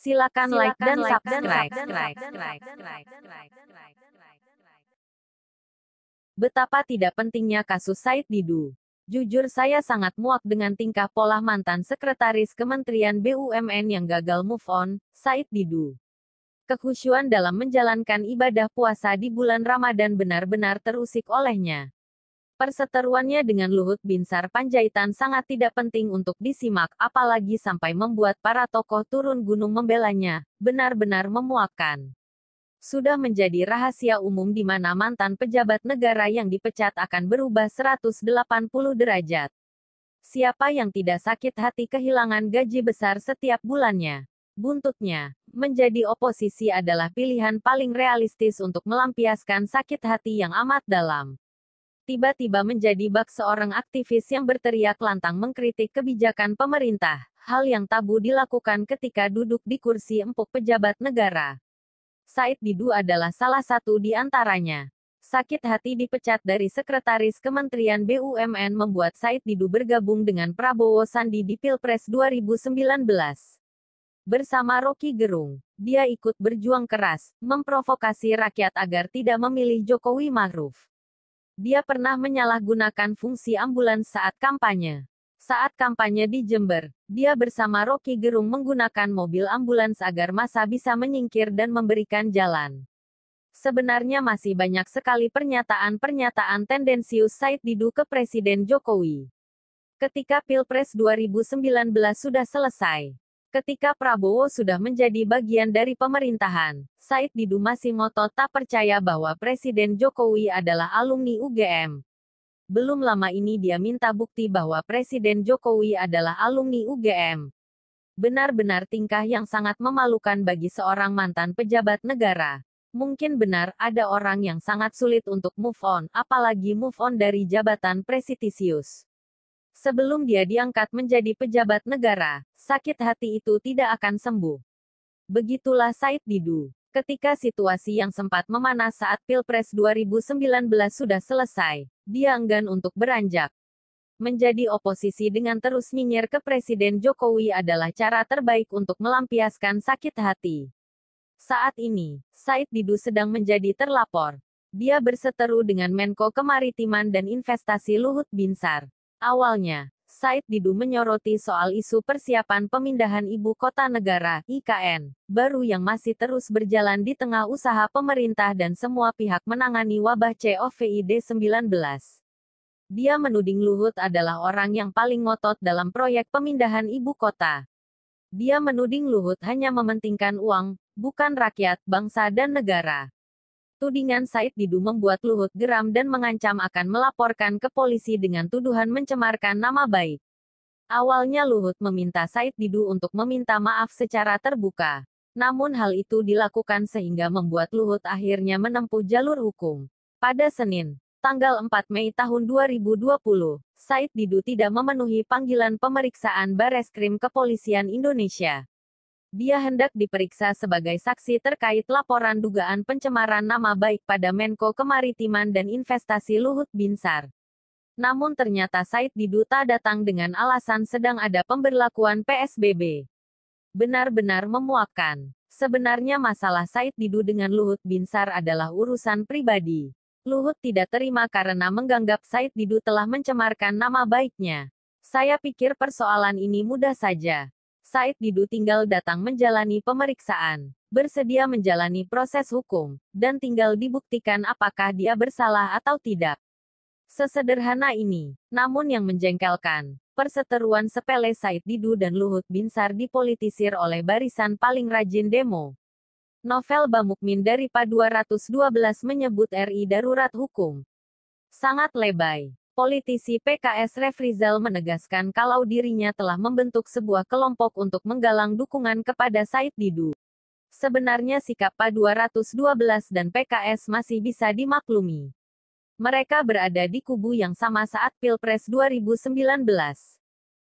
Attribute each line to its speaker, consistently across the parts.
Speaker 1: Silakan like dan subscribe. Betapa tidak pentingnya kasus Said Didu. Jujur saya sangat muak dengan tingkah pola mantan sekretaris Kementerian BUMN yang gagal move on, Said Didu. Kekhusyuan dalam menjalankan ibadah puasa di bulan Ramadan benar-benar terusik olehnya. Perseteruannya dengan Luhut Binsar Panjaitan sangat tidak penting untuk disimak, apalagi sampai membuat para tokoh turun gunung membelanya, benar-benar memuakkan. Sudah menjadi rahasia umum di mana mantan pejabat negara yang dipecat akan berubah 180 derajat. Siapa yang tidak sakit hati kehilangan gaji besar setiap bulannya? Buntutnya, menjadi oposisi adalah pilihan paling realistis untuk melampiaskan sakit hati yang amat dalam. Tiba-tiba menjadi bak seorang aktivis yang berteriak lantang mengkritik kebijakan pemerintah, hal yang tabu dilakukan ketika duduk di kursi empuk pejabat negara. Said Didu adalah salah satu di antaranya. Sakit hati dipecat dari Sekretaris Kementerian BUMN membuat Said Didu bergabung dengan Prabowo Sandi di Pilpres 2019. Bersama Rocky Gerung, dia ikut berjuang keras, memprovokasi rakyat agar tidak memilih Jokowi Ma'ruf. Dia pernah menyalahgunakan fungsi ambulans saat kampanye. Saat kampanye di Jember, dia bersama Rocky Gerung menggunakan mobil ambulans agar massa bisa menyingkir dan memberikan jalan. Sebenarnya masih banyak sekali pernyataan-pernyataan tendensius Said Didu ke Presiden Jokowi. Ketika Pilpres 2019 sudah selesai, ketika Prabowo sudah menjadi bagian dari pemerintahan, Said Didu masih ngotot tak percaya bahwa Presiden Jokowi adalah alumni UGM. Belum lama ini dia minta bukti bahwa Presiden Jokowi adalah alumni UGM. Benar-benar tingkah yang sangat memalukan bagi seorang mantan pejabat negara. Mungkin benar ada orang yang sangat sulit untuk move on, apalagi move on dari jabatan prestisius. Sebelum dia diangkat menjadi pejabat negara, sakit hati itu tidak akan sembuh. Begitulah Said Didu. Ketika situasi yang sempat memanas saat Pilpres 2019 sudah selesai, dia enggan untuk beranjak. Menjadi oposisi dengan terus nyinyir ke Presiden Jokowi adalah cara terbaik untuk melampiaskan sakit hati. Saat ini, Said Didu sedang menjadi terlapor. Dia berseteru dengan Menko Kemaritiman dan Investasi Luhut Binsar. Awalnya, Said Didu menyoroti soal isu persiapan pemindahan ibu kota negara, IKN, baru yang masih terus berjalan di tengah usaha pemerintah dan semua pihak menangani wabah COVID-19. Dia menuding Luhut adalah orang yang paling ngotot dalam proyek pemindahan ibu kota. Dia menuding Luhut hanya mementingkan uang, bukan rakyat, bangsa dan negara. Tudingan Said Didu membuat Luhut geram dan mengancam akan melaporkan ke polisi dengan tuduhan mencemarkan nama baik. Awalnya Luhut meminta Said Didu untuk meminta maaf secara terbuka. Namun hal itu dilakukan sehingga membuat Luhut akhirnya menempuh jalur hukum. Pada Senin, tanggal 4 Mei tahun 2020, Said Didu tidak memenuhi panggilan pemeriksaan Bareskrim Kepolisian Indonesia. Dia hendak diperiksa sebagai saksi terkait laporan dugaan pencemaran nama baik pada Menko Kemaritiman dan Investasi Luhut Binsar. Namun ternyata Said Didu tak datang dengan alasan sedang ada pemberlakuan PSBB. Benar-benar memuakkan. Sebenarnya masalah Said Didu dengan Luhut Binsar adalah urusan pribadi. Luhut tidak terima karena menganggap Said Didu telah mencemarkan nama baiknya. Saya pikir persoalan ini mudah saja. Said Didu tinggal datang menjalani pemeriksaan, bersedia menjalani proses hukum, dan tinggal dibuktikan apakah dia bersalah atau tidak. Sesederhana ini. Namun yang menjengkelkan, perseteruan sepele Said Didu dan Luhut Binsar dipolitisir oleh barisan paling rajin demo. Novel Bamukmin dari PA 212 menyebut RI darurat hukum. Sangat lebay. Politisi PKS Refrizal menegaskan kalau dirinya telah membentuk sebuah kelompok untuk menggalang dukungan kepada Said Didu. Sebenarnya sikap PA 212 dan PKS masih bisa dimaklumi. Mereka berada di kubu yang sama saat Pilpres 2019.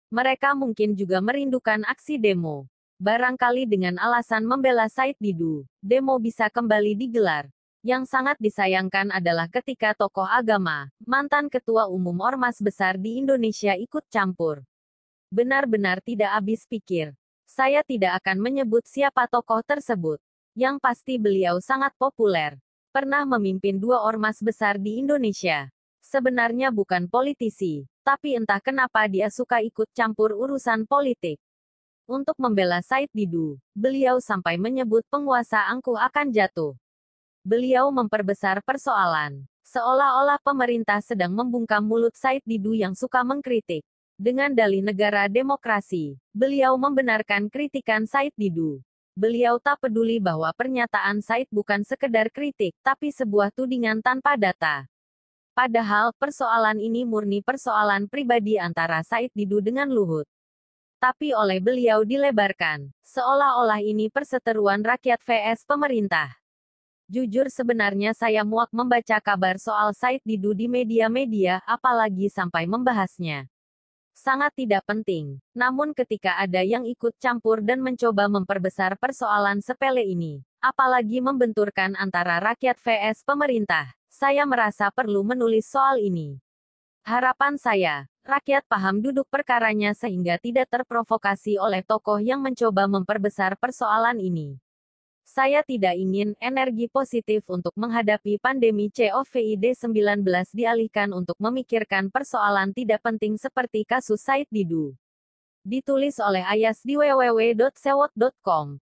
Speaker 1: Mereka mungkin juga merindukan aksi demo. Barangkali dengan alasan membela Said Didu, demo bisa kembali digelar. Yang sangat disayangkan adalah ketika tokoh agama, mantan ketua umum ormas besar di Indonesia ikut campur. Benar-benar tidak habis pikir. Saya tidak akan menyebut siapa tokoh tersebut. Yang pasti beliau sangat populer. Pernah memimpin 2 ormas besar di Indonesia. Sebenarnya bukan politisi, tapi entah kenapa dia suka ikut campur urusan politik. Untuk membela Said Didu, beliau sampai menyebut penguasa angkuh akan jatuh. Beliau memperbesar persoalan, seolah-olah pemerintah sedang membungkam mulut Said Didu yang suka mengkritik. Dengan dalih negara demokrasi, beliau membenarkan kritikan Said Didu. Beliau tak peduli bahwa pernyataan Said bukan sekedar kritik, tapi sebuah tudingan tanpa data. Padahal, persoalan ini murni persoalan pribadi antara Said Didu dengan Luhut. Tapi oleh beliau dilebarkan, seolah-olah ini perseteruan rakyat vs pemerintah. Jujur sebenarnya saya muak membaca kabar soal Said Didu di media-media, apalagi sampai membahasnya. Sangat tidak penting. Namun ketika ada yang ikut campur dan mencoba memperbesar persoalan sepele ini, apalagi membenturkan antara rakyat vs pemerintah, saya merasa perlu menulis soal ini. Harapan saya, rakyat paham duduk perkaranya sehingga tidak terprovokasi oleh tokoh yang mencoba memperbesar persoalan ini. Saya tidak ingin energi positif untuk menghadapi pandemi COVID-19 dialihkan untuk memikirkan persoalan tidak penting seperti kasus Said Didu. Ditulis oleh Ayas di www.sewot.com.